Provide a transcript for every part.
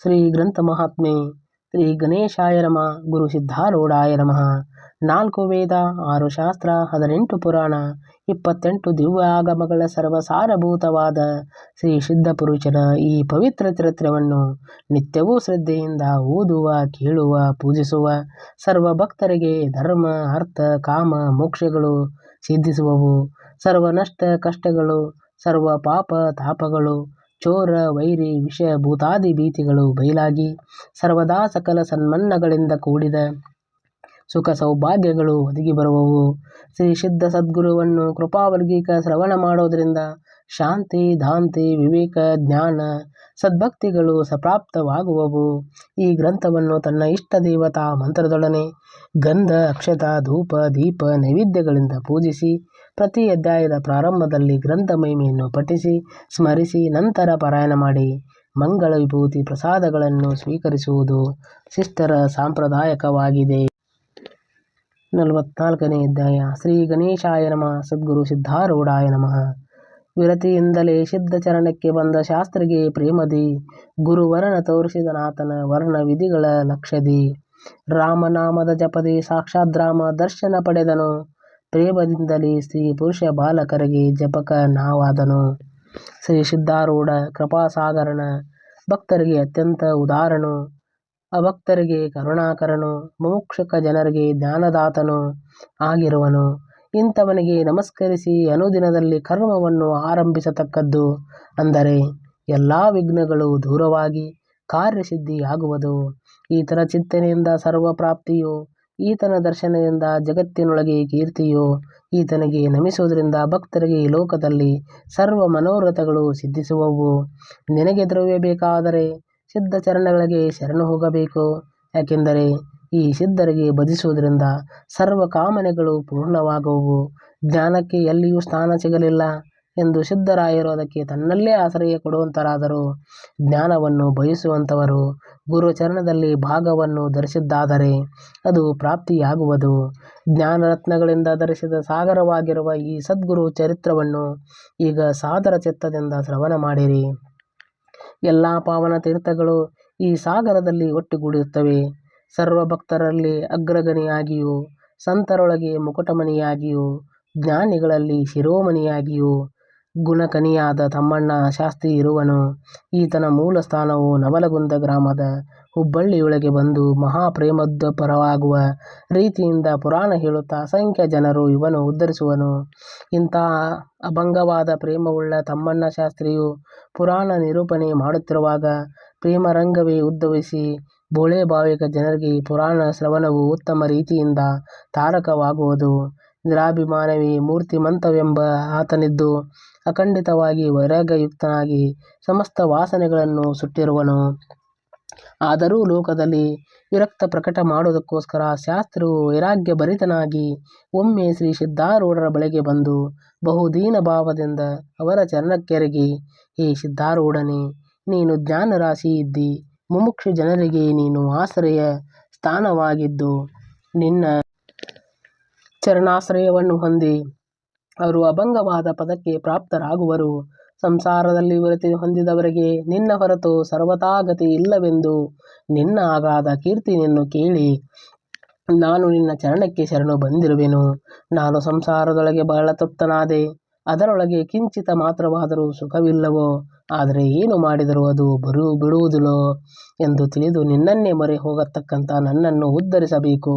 ಶ್ರೀ ಗ್ರಂಥ ಮಹಾತ್ಮೆ ಶ್ರೀ ಗಣೇಶಾಯ ನಮಃ ಗುರು ಸಿದ್ಧಾರೂಢಾಯ ನಮಃ. 4 ವೇದ, 6 ಶಾಸ್ತ್ರ, 18 ಪುರಾಣ, 28 ದಿವ್ಯಾಗಮಗಳ ಸರ್ವಸಾರಭೂತವಾದ ಶ್ರೀ ಸಿದ್ಧ ಪುರುಷರ ಈ ಪವಿತ್ರ ಚರಿತ್ರೆಯನ್ನು ನಿತ್ಯವೂ ಶ್ರದ್ಧೆಯಿಂದ ಓದುವ, ಕೇಳುವ, ಪೂಜಿಸುವ ಸರ್ವ ಭಕ್ತರಿಗೆ ಧರ್ಮ, ಅರ್ಥ, ಕಾಮ, ಮೋಕ್ಷಗಳು ಸಿದ್ಧಿಸುವವು. ಸರ್ವ ನಷ್ಟ ಕಷ್ಟಗಳು, ಸರ್ವ ಪಾಪ ತಾಪಗಳು, ಚೋರ ವೈರಿ ವಿಷಯ ಭೂತಾದಿ ಭೀತಿಗಳು ಬಯಲಾಗಿ ಸರ್ವದಾ ಸಕಲ ಸನ್ಮನ್ನಗಳಿಂದ ಕೂಡಿದ ಸುಖ ಸೌಭಾಗ್ಯಗಳು ಒದಗಿ ಬರುವವು. ಶ್ರೀ ಸಿದ್ಧ ಸದ್ಗುರುವನ್ನು ಕೃಪಾವರ್ಗೀಕ ಶ್ರವಣ ಮಾಡೋದರಿಂದ ಶಾಂತಿ, ದಾಂತಿ, ವಿವೇಕ, ಜ್ಞಾನ, ಸದ್ಭಕ್ತಿಗಳು ಸಪ್ರಾಪ್ತವಾಗುವವು. ಈ ಗ್ರಂಥವನ್ನು ತನ್ನ ಇಷ್ಟ ದೇವತಾ ಮಂತ್ರದೊಡನೆ ಗಂಧ, ಅಕ್ಷತ, ಧೂಪ, ದೀಪ, ನೈವೇದ್ಯಗಳಿಂದ ಪೂಜಿಸಿ ಪ್ರತಿ ಅಧ್ಯಾಯದ ಪ್ರಾರಂಭದಲ್ಲಿ ಗ್ರಂಥ ಮಹಿಮೆಯನ್ನು ಪಠಿಸಿ ಸ್ಮರಿಸಿ ನಂತರ ಪಾರಾಯಣ ಮಾಡಿ ಮಂಗಳ ವಿಭೂತಿ ಪ್ರಸಾದಗಳನ್ನು ಸ್ವೀಕರಿಸುವುದು ಶಿಷ್ಟರ ಸಾಂಪ್ರದಾಯಕವಾಗಿದೆ. 44ನೇ ಅಧ್ಯಾಯ. ಶ್ರೀ ಗಣೇಶಾಯ ನಮಃ. ಸದ್ಗುರು ಸಿದ್ಧಾರೂಢಾಯ ನಮಃ. ವಿರತಿಯಿಂದಲೇ ಸಿದ್ಧ ಚರಣಕ್ಕೆ ಬಂದ ಶಾಸ್ತ್ರಿಗೆ ಪ್ರೇಮದಿ ಗುರುವರನ ತೋರಿಸಿದನಾತನ ವರ್ಣ ವಿಧಿಗಳ ಲಕ್ಷ್ಯದಿ ರಾಮನಾಮದ ಜಪದಿ ಸಾಕ್ಷಾತ್ ರಾಮ ದರ್ಶನ ಪಡೆದನು. ಪ್ರೇಮದಿಂದಲೇ ಸ್ತ್ರೀ ಪುರುಷ ಬಾಲಕರಿಗೆ ಜಪಕ ನಾವಾದನು. ಶ್ರೀ ಸಿದ್ಧಾರೂಢ ಕೃಪಾಸಾಗರನ ಭಕ್ತರಿಗೆ ಅತ್ಯಂತ ಉದಾರನು, ಅಭಕ್ತರಿಗೆ ಕರುಣಾಕರನು, ಮುಮುಕ್ಷುಕ ಜನರಿಗೆ ಜ್ಞಾನದಾತನು ಆಗಿರುವನು. ಇಂಥವನಿಗೆ ನಮಸ್ಕರಿಸಿ ಅನುದಿನದಲ್ಲಿ ಕರ್ಮವನ್ನು ಆರಂಭಿಸತಕ್ಕದ್ದು. ಅಂದರೆ ಎಲ್ಲ ವಿಘ್ನಗಳು ದೂರವಾಗಿ ಕಾರ್ಯಸಿದ್ಧಿಯಾಗುವುದು. ಈತನ ಚಿಂತನೆಯಿಂದ ಸರ್ವ ಪ್ರಾಪ್ತಿಯೋ, ಈತನ ದರ್ಶನದಿಂದ ಜಗತ್ತಿನೊಳಗೆ ಕೀರ್ತಿಯೋ, ಈತನಿಗೆ ನಮಿಸುವುದರಿಂದ ಭಕ್ತರಿಗೆ ಈ ಲೋಕದಲ್ಲಿ ಸರ್ವ ಮನೋರಥಗಳು ಸಿದ್ಧಿಸುವವು. ನಿನಗೆ ದ್ರವ್ಯ ಬೇಕಾದರೆ ಸಿದ್ಧ ಚರಣಗಳಿಗೆ ಶರಣು ಹೋಗಬೇಕು. ಯಾಕೆಂದರೆ ಈ ಸಿದ್ಧರಿಗೆ ಭಜಿಸುವುದರಿಂದ ಸರ್ವ ಕಾಮನೆಗಳು ಪೂರ್ಣವಾಗುವವು. ಜ್ಞಾನಕ್ಕೆ ಎಲ್ಲಿಯೂ ಸ್ಥಾನ ಸಿಗಲಿಲ್ಲ ಎಂದು ಸಿದ್ಧರಾಯರು ಅದಕ್ಕೆ ತನ್ನಲ್ಲೇ ಆಶ್ರಯ ಕೊಡುವಂತರಾದರು. ಜ್ಞಾನವನ್ನು ಬಯಸುವಂಥವರು ಗುರುಚರಣದಲ್ಲಿ ಭಾಗವನ್ನು ಧರಿಸಿದ್ದಾದರೆ ಅದು ಪ್ರಾಪ್ತಿಯಾಗುವುದು. ಜ್ಞಾನರತ್ನಗಳಿಂದ ಧರಿಸಿದ ಸಾಗರವಾಗಿರುವ ಈ ಸದ್ಗುರು ಚರಿತ್ರವನ್ನು ಈಗ ಸಾದರ ಚಿತ್ತದಿಂದ ಶ್ರವಣ ಮಾಡಿರಿ. ಎಲ್ಲ ಪಾವನ ತೀರ್ಥಗಳು ಈ ಸಾಗರದಲ್ಲಿ ಒಟ್ಟುಗೂಡಿರುತ್ತವೆ. ಸರ್ವ ಭಕ್ತರಲ್ಲಿ ಅಗ್ರಗಣಿಯಾಗಿಯೂ, ಸಂತರೊಳಗೆ ಮುಕುಟಮಣಿಯಾಗಿಯೂ, ಜ್ಞಾನಿಗಳಲ್ಲಿ ಶಿರೋಮಣಿಯಾಗಿಯೂ ಗುಣಕನಿಯಾದ ತಮ್ಮಣ್ಣ ಶಾಸ್ತ್ರಿ ಇರುವನು. ಈತನ ಮೂಲ ಸ್ಥಾನವು ನವಲಗುಂದ ಗ್ರಾಮದ ಹುಬ್ಬಳ್ಳಿಯೊಳಗೆ ಬಂದು ಮಹಾಪ್ರೇಮೋದ್ಭವಪರವಾಗುವ ರೀತಿಯಿಂದ ಪುರಾಣ ಹೇಳುತ್ತಾ ಅಸಂಖ್ಯ ಜನರು ಇವನು ಉದ್ಧರಿಸುವನು. ಇಂತಹ ಅಭಂಗವಾದ ಪ್ರೇಮವುಳ್ಳ ತಮ್ಮಣ್ಣ ಶಾಸ್ತ್ರಿಯು ಪುರಾಣ ನಿರೂಪಣೆ ಮಾಡುತ್ತಿರುವಾಗ ಪ್ರೇಮರಂಗವೇ ಉದ್ಭವಿಸಿ ಬೋಳೆ ಭಾವಿಕ ಜನರಿಗೆ ಈ ಪುರಾಣ ಶ್ರವಣವು ಉತ್ತಮ ರೀತಿಯಿಂದ ತಾರಕವಾಗುವುದು. ನಿರಾಭಿಮಾನವೇ ಮೂರ್ತಿಮಂತವೆಂಬ ಆತನಿದ್ದು ಅಖಂಡಿತವಾಗಿ ವೈರಾಗ್ಯಯುಕ್ತನಾಗಿ ಸಮಸ್ತ ವಾಸನೆಗಳನ್ನು ಸುಟ್ಟಿರುವನು. ಆದರೂ ಲೋಕದಲ್ಲಿ ವಿರಕ್ತ ಪ್ರಕಟ ಮಾಡುವುದಕ್ಕೋಸ್ಕರ ಶಾಸ್ತ್ರಿಯು ವೈರಾಗ್ಯಭರಿತನಾಗಿ ಒಮ್ಮೆ ಶ್ರೀ ಸಿದ್ಧಾರೂಢರ ಬಳಿಗೆ ಬಂದು ಬಹುದೀನ ಭಾವದಿಂದ ಅವರ ಚರಣಕ್ಕೆರಗಿ, ಹೇ ಸಿದ್ಧಾರೂಢನೇ, ನೀನು ಜ್ಞಾನರಾಶಿ ಇದ್ದಿ, ಮುಮುಕ್ಷು ಜನರಿಗೆ ನೀನು ಆಶ್ರಯ ಸ್ಥಾನವಾಗಿದ್ದು ನಿನ್ನ ಚರಣಾಶ್ರಯವನ್ನು ಹೊಂದಿ ಅವರು ಅಭಂಗವಾದ ಪದಕ್ಕೆ ಪ್ರಾಪ್ತರಾಗುವರು. ಸಂಸಾರದಲ್ಲಿ ವಿರತಿ ಹೊಂದಿದವರಿಗೆ ನಿನ್ನ ಹೊರತು ಸರ್ವತಾ ಗತಿ ಇಲ್ಲವೆಂದು ನಿನ್ನ ಅಗಾಧ ಕೀರ್ತಿಯನ್ನು ಕೇಳಿ ನಾನು ನಿನ್ನ ಚರಣಕ್ಕೆ ಶರಣು ಬಂದಿರುವೆನು. ನಾನು ಸಂಸಾರದೊಳಗೆ ಬಹಳ ತೃಪ್ತನಾದೆ. ಅದರೊಳಗೆ ಕಿಂಚಿತ ಮಾತ್ರವಾದರೂ ಸುಖವಿಲ್ಲವೋ, ಆದರೆ ಏನು ಮಾಡಿದರೂ ಅದು ಬಿಡುವುದಿಲ್ಲೋ ಎಂದು ತಿಳಿದು ನಿನ್ನನ್ನೇ ಮೊರೆ ಹೋಗತಕ್ಕಂಥ ನನ್ನನ್ನು ಉದ್ಧರಿಸಬೇಕು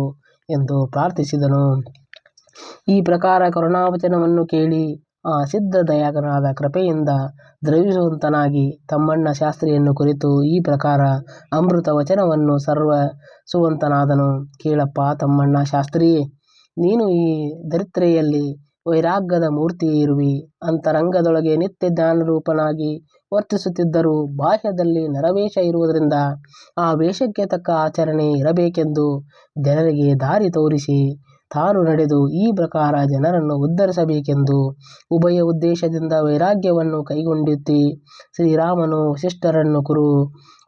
ಎಂದು ಪ್ರಾರ್ಥಿಸಿದನು. ಈ ಪ್ರಕಾರ ಕರುಣಾವಚನವನ್ನು ಕೇಳಿ ಆ ಸಿದ್ಧ ದಯಾಗನಾದ ಕೃಪೆಯಿಂದ ದ್ರವಿಸುವಂತನಾಗಿ ತಮ್ಮಣ್ಣ ಶಾಸ್ತ್ರಿಯನ್ನು ಕುರಿತು ಈ ಪ್ರಕಾರ ಅಮೃತ ವಚನವನ್ನು ಸರ್ವಸುವಂತನಾದನು. ಕೇಳಪ್ಪ ತಮ್ಮಣ್ಣ ಶಾಸ್ತ್ರಿಯೇ, ನೀನು ಈ ಧರಿತ್ರೆಯಲ್ಲಿ ವೈರಾಗ್ಯದ ಮೂರ್ತಿಯೇ ಇರುವಿ. ಅಂತರಂಗದೊಳಗೆ ನಿತ್ಯ ಜ್ಞಾನರೂಪನಾಗಿ ವರ್ತಿಸುತ್ತಿದ್ದರೂ ಬಾಹ್ಯದಲ್ಲಿ ನರವೇಷ ಇರುವುದರಿಂದ ಆ ವೇಷಕ್ಕೆ ತಕ್ಕ ಆಚರಣೆ ಇರಬೇಕೆಂದು ಜನರಿಗೆ ದಾರಿ ತೋರಿಸಿ ತಾನು ನಡೆದು ಈ ಪ್ರಕಾರ ಜನರನ್ನು ಉದ್ಧರಿಸಬೇಕೆಂದು ಉಭಯ ಉದ್ದೇಶದಿಂದ ವೈರಾಗ್ಯವನ್ನು ಕೈಗೊಂಡಿತ್ತಿ ಶ್ರೀರಾಮನು ವಸಿಷ್ಠರನ್ನು ಗುರು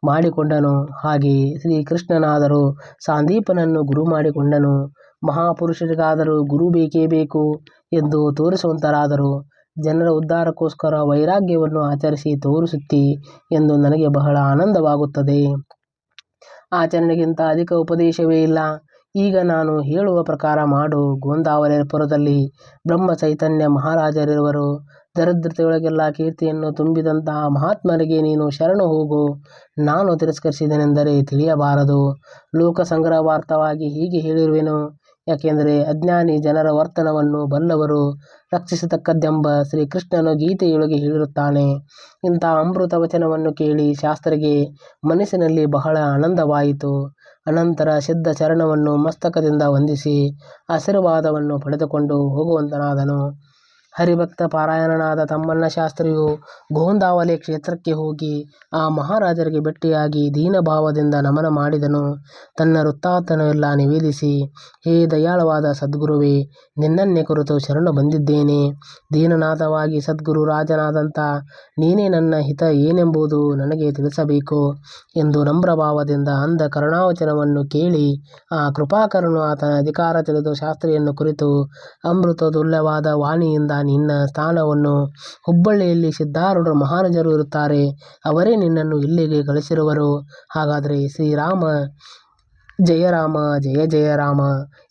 ಮಾಡಿಕೊಂಡನು. ಹಾಗೆ ಶ್ರೀಕೃಷ್ಣನಾದರೂ ಸಾಂದೀಪನನ್ನು ಗುರು ಮಾಡಿಕೊಂಡನು. ಮಹಾಪುರುಷರಿಗಾದರೂ ಗುರು ಬೇಕೇ ಬೇಕು ಎಂದು ತೋರಿಸುವಂತರಾದರು. ಜನರ ಉದ್ಧಾರಕ್ಕೋಸ್ಕರ ವೈರಾಗ್ಯವನ್ನು ಆಚರಿಸಿ ತೋರಿಸುತ್ತಿ ಎಂದು ನನಗೆ ಬಹಳ ಆನಂದವಾಗುತ್ತದೆ. ಆಚರಣೆಗಿಂತ ಅಧಿಕ ಉಪದೇಶವೇ ಇಲ್ಲ. ಈಗ ನಾನು ಹೇಳುವ ಪ್ರಕಾರ ಮಾಡು. ಗೋಂದಾವಲೆಪುರದಲ್ಲಿ ಬ್ರಹ್ಮ ಚೈತನ್ಯ ಮಹಾರಾಜರಿರುವರು. ದರಿದ್ರತೆಯೊಳಗೆಲ್ಲ ಕೀರ್ತಿಯನ್ನು ತುಂಬಿದಂತಹ ಮಹಾತ್ಮರಿಗೆ ನೀನು ಶರಣು ಹೋಗು. ನಾನು ತಿರಸ್ಕರಿಸಿದೆನೆಂದರೆ ತಿಳಿಯಬಾರದು. ಲೋಕ ಸಂಗ್ರಹಾರ್ಥವಾಗಿ ಹೀಗೆ ಹೇಳಿರುವೆನು. ಯಾಕೆಂದರೆ ಅಜ್ಞಾನಿ ಜನರ ವರ್ತನವನ್ನು ಬಲ್ಲವರು ರಕ್ಷಿಸತಕ್ಕದ್ದೆಂಬ ಶ್ರೀಕೃಷ್ಣನು ಗೀತೆಯೊಳಗೆ ಹೇಳಿರುತ್ತಾನೆ. ಇಂಥ ಅಮೃತ ವಚನವನ್ನು ಕೇಳಿ ಶಾಸ್ತ್ರಿಗೆ ಮನಸ್ಸಿನಲ್ಲಿ ಬಹಳ ಆನಂದವಾಯಿತು. ಅನಂತರ ಸಿದ್ಧ ಚರಣವನ್ನು ಮಸ್ತಕದಿಂದ ವಂದಿಸಿ ಆಶೀರ್ವಾದವನ್ನು ಪಡೆದುಕೊಂಡು ಹೋಗುವಂತನಾದನು. ಹರಿಭಕ್ತ ಪಾರಾಯಣನಾದ ತಮ್ಮಣ್ಣ ಶಾಸ್ತ್ರಿಯು ಗೋಂದಾವಲೆ ಕ್ಷೇತ್ರಕ್ಕೆ ಹೋಗಿ ಆ ಮಹಾರಾಜರಿಗೆ ಭೇಟಿಯಾಗಿ ದೀನಭಾವದಿಂದ ನಮನ ಮಾಡಿದನು. ತನ್ನ ವೃತ್ತಾಂತವನ್ನೆಲ್ಲ ನಿವೇದಿಸಿ, ಹೇ ದಯಾಳವಾದ ಸದ್ಗುರುವೇ, ನಿನ್ನನ್ನೇ ಕುರಿತು ಶರಣು ಬಂದಿದ್ದೇನೆ. ದೀನನಾಥವಾಗಿ ಸದ್ಗುರು ರಾಜನಾದಂಥ ನೀನೇ ನನ್ನ ಹಿತ ಏನೆಂಬುದು ನನಗೆ ತಿಳಿಸಬೇಕು ಎಂದು ನಮ್ರಭಾವದಿಂದ ಅಂದ ಕರುಣಾವಚನವನ್ನು ಕೇಳಿ ಆ ಕೃಪಾಕರನು ಆತನ ಅಧಿಕಾರ ತಿಳಿದು ಶಾಸ್ತ್ರಿಯನ್ನು ಕುರಿತು ಅಮೃತದುಲ್ಯವಾದ ವಾಣಿಯಿಂದ ನಿನ್ನ ಸ್ಥಾನವನ್ನು ಹುಬ್ಬಳ್ಳಿಯಲ್ಲಿ ಸಿದ್ಧಾರೂಢ ಮಹಾರಾಜರು ಇರುತ್ತಾರೆ. ಅವರೇ ನಿನ್ನನ್ನು ಇಲ್ಲಿಗೆ ಕಳಿಸಿರುವರು. ಹಾಗಾದರೆ ಶ್ರೀರಾಮ ಜಯ ರಾಮ ಜಯ ಜಯ ರಾಮ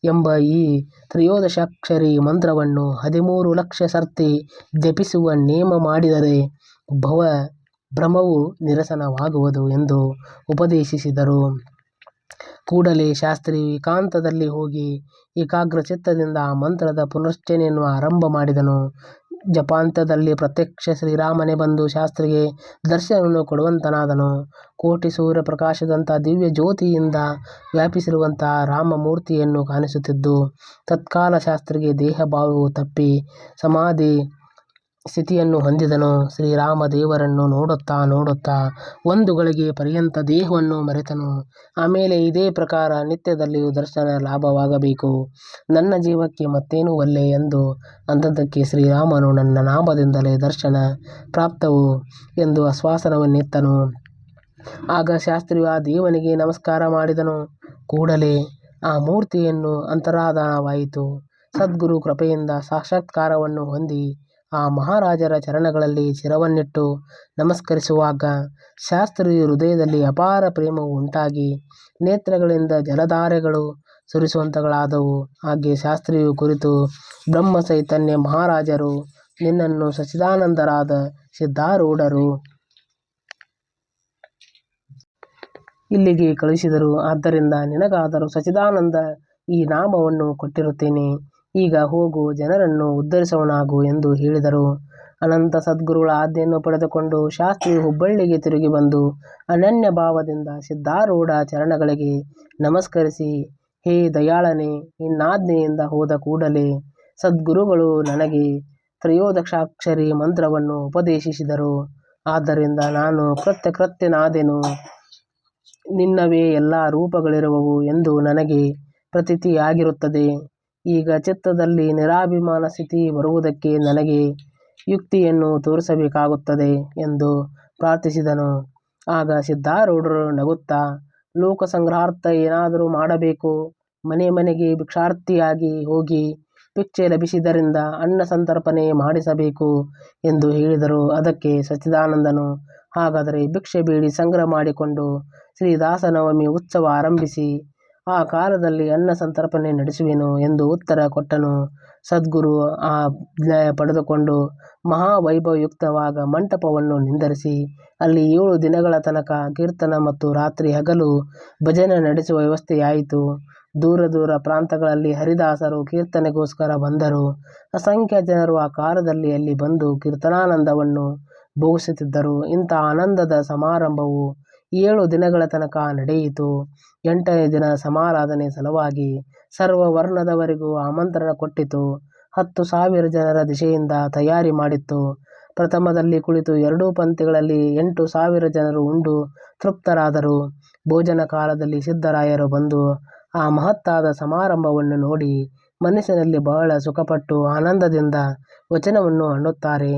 ಎಂಬ ಈ ತ್ರಯೋದಶಾಕ್ಷರಿ ಮಂತ್ರವನ್ನು 13 ಲಕ್ಷ ಸರ್ತಿ ಜಪಿಸುವ ನೇಮ ಮಾಡಿದರೆ ಭ್ರಮವು ನಿರಸನವಾಗುವುದು ಎಂದು ಉಪದೇಶಿಸಿದರು. ಕೂಡಲೇ ಶಾಸ್ತ್ರಿ ಏಕಾಂತದಲ್ಲಿ ಹೋಗಿ ಏಕಾಗ್ರಚಿತ್ತದಿಂದ ಆ ಮಂತ್ರದ ಪುನಶ್ಚರಣೆಯನ್ನು ಆರಂಭ ಮಾಡಿದನು. ಜಪಾಂತ್ಯದಲ್ಲಿ ಪ್ರತ್ಯಕ್ಷ ಶ್ರೀರಾಮನೇ ಬಂದು ಶಾಸ್ತ್ರಿಗೆ ದರ್ಶನವನ್ನು ಕೊಡುವಂತನಾದನು. ಕೋಟಿ ಸೂರ್ಯ ಪ್ರಕಾಶದಂಥ ದಿವ್ಯ ಜ್ಯೋತಿಯಿಂದ ವ್ಯಾಪಿಸಿರುವಂತಹ ರಾಮಮೂರ್ತಿಯನ್ನು ಕಾಣಿಸುತ್ತಿದ್ದು ತತ್ಕಾಲ ಶಾಸ್ತ್ರಿಗೆ ದೇಹಭಾವವು ತಪ್ಪಿ ಸಮಾಧಿ ಸ್ಥಿತಿಯನ್ನು ಹೊಂದಿದನು. ಶ್ರೀರಾಮ ದೇವರನ್ನು ನೋಡುತ್ತಾ ನೋಡುತ್ತಾ ಒಂದು ಗಳಿಗೆ ಪರ್ಯಂತ ದೇಹವನ್ನು ಮರೆತನು. ಆಮೇಲೆ ಇದೇ ಪ್ರಕಾರ ನಿತ್ಯದಲ್ಲಿಯೂ ದರ್ಶನ ಲಾಭವಾಗಬೇಕು. ನನ್ನ ಜೀವಕ್ಕೆ ಮತ್ತೇನೂ ಒಲ್ಲೆ ಎಂದು ಅಂದದ್ದಕ್ಕೆ ಶ್ರೀರಾಮನು ನನ್ನ ನಾಮದಿಂದಲೇ ದರ್ಶನ ಪ್ರಾಪ್ತವು ಎಂದು ಆಶ್ವಾಸನವನ್ನಿತ್ತನು. ಆಗ ಶಾಸ್ತ್ರಿಯು ಆ ದೇವನಿಗೆ ನಮಸ್ಕಾರ ಮಾಡಿದನು. ಕೂಡಲೇ ಆ ಮೂರ್ತಿಯನ್ನು ಅಂತರಾಧಾನವಾಯಿತು. ಸದ್ಗುರು ಕೃಪೆಯಿಂದ ಸಾಕ್ಷಾತ್ಕಾರವನ್ನು ಹೊಂದಿ ಆ ಮಹಾರಾಜರ ಚರಣಗಳಲ್ಲಿ ಶಿರವನ್ನಿಟ್ಟು ನಮಸ್ಕರಿಸುವಾಗ ಶಾಸ್ತ್ರಿಯ ಹೃದಯದಲ್ಲಿ ಅಪಾರ ಪ್ರೇಮವು ಉಂಟಾಗಿ ನೇತ್ರಗಳಿಂದ ಜಲಧಾರೆಗಳು ಸುರಿಸುವಂತಗಳಾದವು. ಹಾಗೆ ಶಾಸ್ತ್ರಿಯು ಕುರಿತು ಬ್ರಹ್ಮ ಚೈತನ್ಯ ಮಹಾರಾಜರು ನಿನ್ನನ್ನು ಸಚ್ಚಿದಾನಂದರಾದ ಸಿದ್ಧಾರೂಢರು ಇಲ್ಲಿಗೆ ಕಳುಹಿಸಿದರು. ಆದ್ದರಿಂದ ನಿನಗಾದರೂ ಸಚ್ಚಿದಾನಂದ ಈ ನಾಮವನ್ನು ಕೊಟ್ಟಿರುತ್ತೇನೆ. ಈಗ ಹೋಗು, ಜನರನ್ನು ಉದ್ಧರಿಸುವವನಾಗು ಎಂದು ಹೇಳಿದರು. ಅನಂತ ಸದ್ಗುರುಗಳ ಆಜ್ಞೆಯನ್ನು ಪಡೆದುಕೊಂಡು ಶಾಸ್ತ್ರಿಯು ಹುಬ್ಬಳ್ಳಿಗೆ ತಿರುಗಿ ಬಂದು ಅನನ್ಯ ಭಾವದಿಂದ ಸಿದ್ಧಾರೂಢ ಚರಣಗಳಿಗೆ ನಮಸ್ಕರಿಸಿ, ಹೇ ದಯಾಳನೇ, ನಿನ್ನಾಜ್ಞೆಯಿಂದ ಹೋದ ಕೂಡಲೇ ಸದ್ಗುರುಗಳು ನನಗೆ ತ್ರಯೋದಶಾಕ್ಷರಿ ಮಂತ್ರವನ್ನು ಉಪದೇಶಿಸಿದರು. ಆದ್ದರಿಂದ ನಾನು ಕೃತ್ಯನಾದೆನು. ನಿನ್ನವೇ ಎಲ್ಲ ರೂಪಗಳಿರುವವು ಎಂದು ನನಗೆ ಪ್ರತೀತಿಯಾಗಿರುತ್ತದೆ. ಈಗ ಚಿತ್ತದಲ್ಲಿ ನಿರಾಭಿಮಾನ ಸ್ಥಿತಿ ಬರುವುದಕ್ಕೆ ನನಗೆ ಯುಕ್ತಿಯನ್ನು ತೋರಿಸಬೇಕಾಗುತ್ತದೆ ಎಂದು ಪ್ರಾರ್ಥಿಸಿದನು. ಆಗ ಸಿದ್ಧಾರೂಢರು ನಗುತ್ತಾ, ಲೋಕ ಸಂಗ್ರಹಾರ್ಥ ಏನಾದರೂ ಮಾಡಬೇಕು. ಮನೆ ಮನೆಗೆ ಭಿಕ್ಷಾರ್ಥಿಯಾಗಿ ಹೋಗಿ ಭಿಕ್ಷೆ ಲಭಿಸಿದ್ದರಿಂದ ಅನ್ನ ಸಂತರ್ಪಣೆ ಮಾಡಿಸಬೇಕು ಎಂದು ಹೇಳಿದರು. ಅದಕ್ಕೆ ಸಚ್ಚಿದಾನಂದನು, ಹಾಗಾದರೆ ಭಿಕ್ಷೆ ಬೇಡಿ ಸಂಗ್ರಹ ಮಾಡಿಕೊಂಡು ಶ್ರೀದಾಸನವಮಿ ಉತ್ಸವ ಆರಂಭಿಸಿ ಆ ಕಾಲದಲ್ಲಿ ಅನ್ನ ಸಂತರ್ಪಣೆ ನಡೆಸುವೆನು ಎಂದು ಉತ್ತರ ಕೊಟ್ಟನು. ಸದ್ಗುರು ಆ ಆಜ್ಞೆ ಪಡೆದುಕೊಂಡು ಮಹಾವೈಭವಯುಕ್ತವಾದ ಮಂಟಪವನ್ನು ನಿರ್ಧರಿಸಿ ಅಲ್ಲಿ 7 ದಿನಗಳ ತನಕ ಕೀರ್ತನ ಮತ್ತು ರಾತ್ರಿ ಹಗಲು ಭಜನೆ ನಡೆಸುವ ವ್ಯವಸ್ಥೆಯಾಯಿತು. ದೂರ ದೂರ ಪ್ರಾಂತಗಳಲ್ಲಿ ಹರಿದಾಸರು ಕೀರ್ತನೆಗೋಸ್ಕರ ಬಂದರು. ಅಸಂಖ್ಯ ಜನರು ಆ ಕಾಲದಲ್ಲಿ ಅಲ್ಲಿ ಬಂದು ಕೀರ್ತನಾನಂದವನ್ನು ಭೋಗಿಸುತ್ತಿದ್ದರು. ಇಂಥ ಆನಂದದ ಸಮಾರಂಭವು 7 ದಿನಗಳ ತನಕ ನಡೆಯಿತು. 8ನೇ ದಿನ ಸಮಾರಾಧನೆ ಸಲುವಾಗಿ ಸರ್ವ ವರ್ಣದವರಿಗೂ ಆಮಂತ್ರಣ ಕೊಟ್ಟಿತು. 10,000 ಜನರ ದಿಶೆಯಿಂದ ತಯಾರಿ ಮಾಡಿತ್ತು. ಪ್ರಥಮದಲ್ಲಿ ಕುಳಿತು 2 ಪಂಕ್ತಿಗಳಲ್ಲಿ 8,000 ಜನರು ಉಂಡು ತೃಪ್ತರಾದರು. ಭೋಜನ ಕಾಲದಲ್ಲಿ ಸಿದ್ಧರಾಯರು ಬಂದು ಆ ಮಹತ್ತಾದ ಸಮಾರಂಭವನ್ನು ನೋಡಿ ಮನಸ್ಸಿನಲ್ಲಿ ಬಹಳ ಸುಖಪಟ್ಟು ಆನಂದದಿಂದ ವಚನವನ್ನು ಅನ್ನುತ್ತಾರೆ.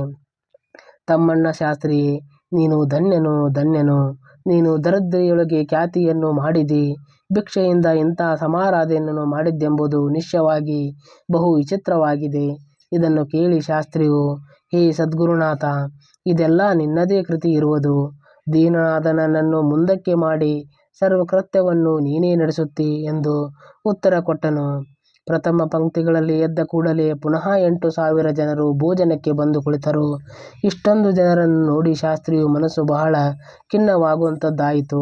ತಮ್ಮಣ್ಣ ಶಾಸ್ತ್ರಿಯೇ, ನೀನು ಧನ್ಯನು ಧನ್ಯನು. ನೀನು ದರಿದ್ರಿಯೊಳಗೆ ಖ್ಯಾತಿಯನ್ನು ಮಾಡಿದಿ. ಭಿಕ್ಷೆಯಿಂದ ಇಂತಹ ಸಮಾರಾಧನೆಯನ್ನು ಮಾಡಿದ್ದೆಂಬುದು ನಿಶ್ಚಯವಾಗಿ ಬಹು ವಿಚಿತ್ರವಾಗಿದೆ. ಇದನ್ನು ಕೇಳಿ ಶಾಸ್ತ್ರಿಯು, ಹೇ ಸದ್ಗುರುನಾಥ, ಇದೆಲ್ಲ ನಿನ್ನದೇ ಕೃತಿ ಇರುವುದು. ದೀನನಾದ ನನ್ನನ್ನು ಮುಂದಕ್ಕೆ ಮಾಡಿ ಸರ್ವಕೃತ್ಯವನ್ನು ನೀನೇ ನಡೆಸುತ್ತಿ ಎಂದು ಉತ್ತರ ಕೊಟ್ಟನು. ಪ್ರಥಮ ಪಂಕ್ತಿಗಳಲ್ಲಿ ಎದ್ದ ಕೂಡಲೇ ಪುನಃ 8,000 ಜನರು ಭೋಜನಕ್ಕೆ ಬಂದು ಕುಳಿತರು. ಇಷ್ಟೊಂದು ಜನರನ್ನು ನೋಡಿ ಶಾಸ್ತ್ರಿಯು ಮನಸ್ಸು ಬಹಳ ಖಿನ್ನವಾಗುವಂಥದ್ದಾಯಿತು.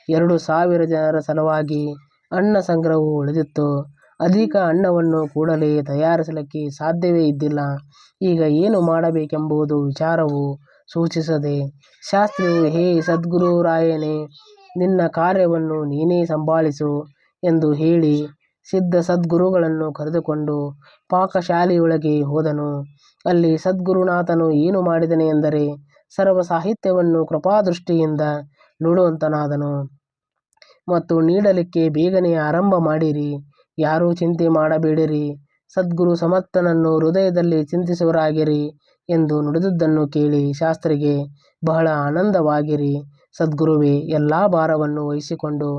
2,000 ಜನರ ಸಲುವಾಗಿ ಅನ್ನ ಸಂಗ್ರಹವು ಉಳಿದಿತ್ತು. ಅಧಿಕ ಅನ್ನವನ್ನು ಕೂಡಲೇ ತಯಾರಿಸಲಿಕ್ಕೆ ಸಾಧ್ಯವೇ ಇದ್ದಿಲ್ಲ. ಈಗ ಏನು ಮಾಡಬೇಕೆಂಬುದು ವಿಚಾರವು ಸೂಚಿಸದೆ ಶಾಸ್ತ್ರಿಯು, ಹೇ ಸದ್ಗುರುರಾಯನೇ, ನಿನ್ನ ಕಾರ್ಯವನ್ನು ನೀನೇ ಸಂಭಾಳಿಸು ಎಂದು ಹೇಳಿ ಸಿದ್ಧ ಸದ್ಗುರುಗಳನ್ನು ಕರೆದುಕೊಂಡು ಪಾಕಶಾಲೆಯೊಳಗೆ ಹೋದನು. ಅಲ್ಲಿ ಸದ್ಗುರುನಾಥನು ಏನು ಮಾಡಿದನೆ ಎಂದರೆ ಸರ್ವ ಸಾಹಿತ್ಯವನ್ನು ಕೃಪಾದೃಷ್ಟಿಯಿಂದ ನೋಡುವಂತನಾದನು ಮತ್ತು ನೀಡಲಿಕ್ಕೆ ಬೇಗನೆ ಆರಂಭ ಮಾಡಿರಿ, ಯಾರೂ ಚಿಂತೆ ಮಾಡಬೇಡಿರಿ, ಸದ್ಗುರು ಸಮರ್ಥನನ್ನು ಹೃದಯದಲ್ಲಿ ಚಿಂತಿಸುವರಾಗಿರಿ ಎಂದು ನುಡಿದದ್ದನ್ನು ಕೇಳಿ ಶಾಸ್ತ್ರಿಗೆ ಬಹಳ ಆನಂದವಾಗಿರಿ. ಸದ್ಗುರುವೇ ಎಲ್ಲ ಭಾರವನ್ನು ವಹಿಸಿಕೊಂಡು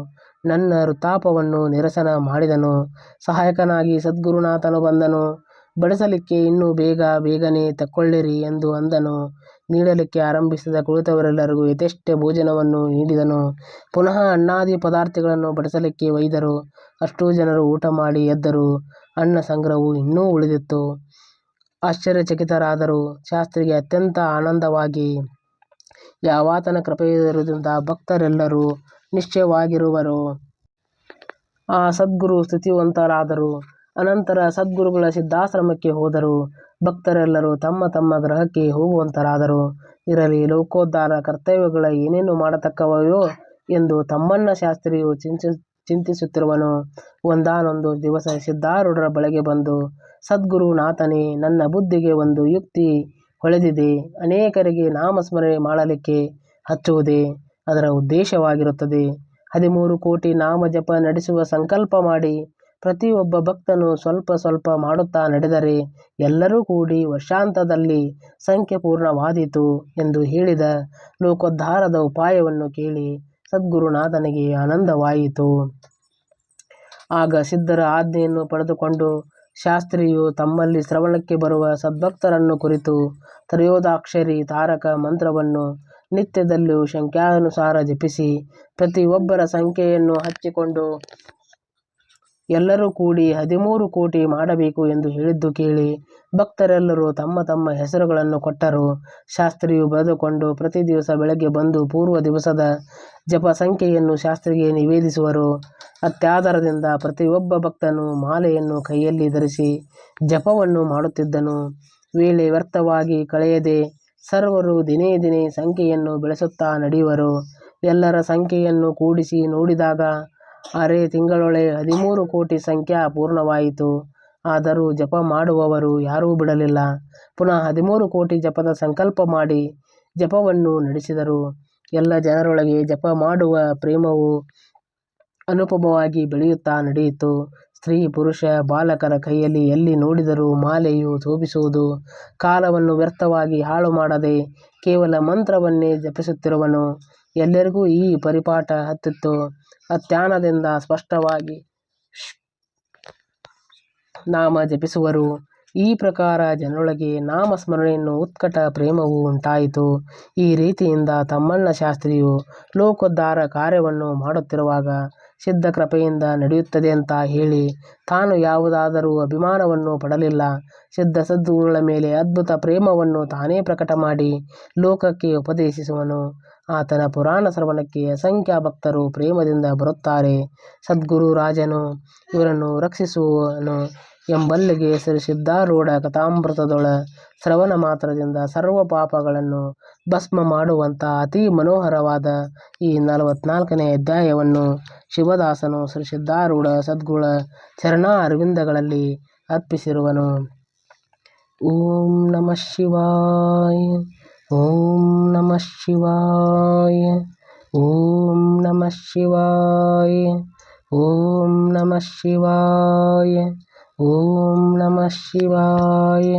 ನನ್ನ ಋತಾಪವನ್ನು ನಿರಸನ ಮಾಡಿದನು. ಸಹಾಯಕನಾಗಿ ಸದ್ಗುರುನಾಥನು ಬಂದನು. ಬಡಿಸಲಿಕ್ಕೆ ಇನ್ನೂ ಬೇಗನೆ ತಕ್ಕೊಳ್ಳಿರಿ ಎಂದು ಅಂದನು. ನೀಡಲಿಕ್ಕೆ ಆರಂಭಿಸಿದ ಕುಳಿತವರೆಲ್ಲರಿಗೂ ಯಥೇಷ್ಟ ಭೋಜನವನ್ನು ನೀಡಿದನು. ಪುನಃ ಅನ್ನಾದಿ ಪದಾರ್ಥಗಳನ್ನು ಬಡಿಸಲಿಕ್ಕೆ ಒಯ್ದರು. ಅಷ್ಟೂ ಜನರು ಊಟ ಮಾಡಿ ಎದ್ದರು. ಅನ್ನ ಸಂಗ್ರಹವು ಇನ್ನೂ ಉಳಿದಿತ್ತು. ಆಶ್ಚರ್ಯಚಕಿತರಾದರು. ಶಾಸ್ತ್ರಿಗೆ ಅತ್ಯಂತ ಆನಂದವಾಗಿ, ಯಾವಾತನ ಕೃಪೆಯಿರುವುದರಿಂದ ಭಕ್ತರೆಲ್ಲರೂ ನಿಶ್ಚಯವಾಗಿರುವರು. ಆ ಸದ್ಗುರು ಸ್ತುತಿವಂತರಾದರು. ಅನಂತರ ಸದ್ಗುರುಗಳ ಸಿದ್ಧಾಶ್ರಮಕ್ಕೆ ಹೋದರು. ಭಕ್ತರೆಲ್ಲರೂ ತಮ್ಮ ತಮ್ಮ ಗೃಹಕ್ಕೆ ಹೋಗುವಂತರಾದರು. ಇರಲಿ, ಲೋಕೋದ್ಧಾರ ಕರ್ತವ್ಯಗಳ ಏನೇನು ಮಾಡತಕ್ಕವೋ ಎಂದು ತಮ್ಮಣ್ಣ ಶಾಸ್ತ್ರಿಯು ಚಿಂತಿಸುತ್ತಿರುವನು. ಒಂದಾನೊಂದು ದಿವಸ ಸಿದ್ಧಾರೂಢರ ಬಳಿಗೆ ಬಂದು, ಸದ್ಗುರುನಾಥನೇ, ನನ್ನ ಬುದ್ಧಿಗೆ ಒಂದು ಯುಕ್ತಿ ಹೊಳೆದಿದೆ. ಅನೇಕರಿಗೆ ನಾಮಸ್ಮರಣೆ ಮಾಡಲಿಕ್ಕೆ ಹಚ್ಚುವುದೇ ಅದರ ಉದ್ದೇಶವಾಗಿರುತ್ತದೆ. 13 ಕೋಟಿ ನಾಮ ಜಪ ನಡೆಸುವ ಸಂಕಲ್ಪ ಮಾಡಿ ಪ್ರತಿಯೊಬ್ಬ ಭಕ್ತನು ಸ್ವಲ್ಪ ಸ್ವಲ್ಪ ಮಾಡುತ್ತಾ ನಡೆದರೆ ಎಲ್ಲರೂ ಕೂಡಿ ವರ್ಷಾಂತದಲ್ಲಿ ಸಂಖ್ಯೆ ಪೂರ್ಣವಾದೀತು ಎಂದು ಹೇಳಿದ ಲೋಕೋದ್ಧಾರದ ಉಪಾಯವನ್ನು ಕೇಳಿ ಸದ್ಗುರುನಾಥನಿಗೆ ಆನಂದವಾಯಿತು. ಆಗ ಸಿದ್ಧರ ಆಜ್ಞೆಯನ್ನು ಪಡೆದುಕೊಂಡು ಶಾಸ್ತ್ರಿಯು ತಮ್ಮಲ್ಲಿ ಶ್ರವಣಕ್ಕೆ ಬರುವ ಸದ್ಭಕ್ತರನ್ನು ಕುರಿತು ತ್ರಯೋದಶಾಕ್ಷರಿ ತಾರಕ ಮಂತ್ರವನ್ನು ನಿತ್ಯದಲ್ಲೂ ಸಂಖ್ಯಾನುಸಾರ ಜಪಿಸಿ ಪ್ರತಿಯೊಬ್ಬರ ಸಂಖ್ಯೆಯನ್ನು ಹಚ್ಚಿಕೊಂಡು ಎಲ್ಲರೂ ಕೂಡಿ 13 ಕೋಟಿ ಮಾಡಬೇಕು ಎಂದು ಹೇಳಿದ್ದು ಕೇಳಿ ಭಕ್ತರೆಲ್ಲರೂ ತಮ್ಮ ತಮ್ಮ ಹೆಸರುಗಳನ್ನು ಕೊಟ್ಟರು. ಶಾಸ್ತ್ರಿಯು ಬರೆದುಕೊಂಡು ಪ್ರತಿ ದಿವಸ ಬೆಳಗ್ಗೆ ಬಂದು ಪೂರ್ವ ದಿವಸದ ಜಪ ಸಂಖ್ಯೆಯನ್ನು ಶಾಸ್ತ್ರಿಗೆ ನಿವೇದಿಸುವರು. ಅತ್ಯಾದರದಿಂದ ಪ್ರತಿಯೊಬ್ಬ ಭಕ್ತನು ಮಾಲೆಯನ್ನು ಕೈಯಲ್ಲಿ ಧರಿಸಿ ಜಪವನ್ನು ಮಾಡುತ್ತಿದ್ದನು. ವೇಳೆ ವ್ಯರ್ಥವಾಗಿ ಕಳೆಯದೆ ಸರ್ವರು ದಿನೇ ದಿನೇ ಸಂಖ್ಯೆಯನ್ನು ಬೆಳೆಸುತ್ತಾ ನಡೆಯುವರು. ಎಲ್ಲರ ಸಂಖ್ಯೆಯನ್ನು ಕೂಡಿಸಿ ನೋಡಿದಾಗ ಅರೆ ತಿಂಗಳೊಳಗೆ 13 ಕೋಟಿ ಸಂಖ್ಯಾ ಪೂರ್ಣವಾಯಿತು. ಆದರೂ ಜಪ ಮಾಡುವವರು ಯಾರೂ ಬಿಡಲಿಲ್ಲ. ಪುನಃ 13 ಕೋಟಿ ಜಪದ ಸಂಕಲ್ಪ ಮಾಡಿ ಜಪವನ್ನು ನಡೆಸಿದರು. ಎಲ್ಲ ಜನರೊಳಗೆ ಜಪ ಮಾಡುವ ಪ್ರೇಮವು ಅನುಪಮವಾಗಿ ಬೆಳೆಯುತ್ತಾ ನಡೆಯಿತು. ಸ್ತ್ರೀ ಪುರುಷ ಬಾಲಕರ ಕೈಯಲ್ಲಿ ಎಲ್ಲಿ ನೋಡಿದರೂ ಮಾಲೆಯು ಶೋಭಿಸುವುದು. ಕಾಲವನ್ನು ವ್ಯರ್ಥವಾಗಿ ಹಾಳು ಮಾಡದೆ ಕೇವಲ ಮಂತ್ರವನ್ನೇ ಜಪಿಸುತ್ತಿರುವನು. ಎಲ್ಲರಿಗೂ ಈ ಪರಿಪಾಠ ಹತ್ತಿತ್ತು. ಅತ್ಯಾನಂದದಿಂದ ಸ್ಪಷ್ಟವಾಗಿ ನಾಮ ಜಪಿಸುವರು. ಈ ಪ್ರಕಾರ ಜನರೊಳಗೆ ನಾಮಸ್ಮರಣೆಯನ್ನು ಉತ್ಕಟ ಪ್ರೇಮವು ಉಂಟಾಯಿತು. ಈ ರೀತಿಯಿಂದ ತಮ್ಮಣ್ಣ ಶಾಸ್ತ್ರಿಯು ಲೋಕೋದ್ಧಾರ ಕಾರ್ಯವನ್ನು ಮಾಡುತ್ತಿರುವಾಗ ಸಿದ್ಧ ಕೃಪೆಯಿಂದ ನಡೆಯುತ್ತದೆ ಅಂತ ಹೇಳಿ ತಾನು ಯಾವುದಾದರೂ ಅಭಿಮಾನವನ್ನು ಪಡಲಿಲ್ಲ. ಸಿದ್ಧ ಸದ್ಗುರುಗಳ ಮೇಲೆ ಅದ್ಭುತ ಪ್ರೇಮವನ್ನು ತಾನೇ ಪ್ರಕಟ ಮಾಡಿ ಲೋಕಕ್ಕೆ ಉಪದೇಶಿಸುವನು. ಆತನ ಪುರಾಣ ಶ್ರವಣಕ್ಕೆ ಅಸಂಖ್ಯ ಭಕ್ತರು ಪ್ರೇಮದಿಂದ ಬರುತ್ತಾರೆ. ಸದ್ಗುರು ರಾಜನು ಇವರನ್ನು ರಕ್ಷಿಸುವನು ಎಂಬಲ್ಲಿಗೆ ಶ್ರೀ ಸಿದ್ಧಾರೂಢ ಕಥಾಮೃತದೊಳ ಶ್ರವಣ ಮಾತ್ರದಿಂದ ಸರ್ವ ಪಾಪಗಳನ್ನು ಭಸ್ಮ ಮಾಡುವಂಥ ಅತಿ ಮನೋಹರವಾದ ಈ 44ನೇ ಅಧ್ಯಾಯವನ್ನು ಶಿವದಾಸನು ಶ್ರೀ ಸಿದ್ಧಾರೂಢ ಸದ್ಗುರುಗಳ ಚರಣ ಅರವಿಂದಗಳಲ್ಲಿ ಅರ್ಪಿಸಿರುವನು. ಓಂ ನಮಃ ಶಿವಾಯ. ಓಂ ನಮಃ ಶಿವಾಯ. ಓಂ ನಮಃ ಶಿವಾಯ. ಓಂ ನಮಃ ಶಿವಾಯ. ಓಂ ನಮಃ ಶಿವಾಯ.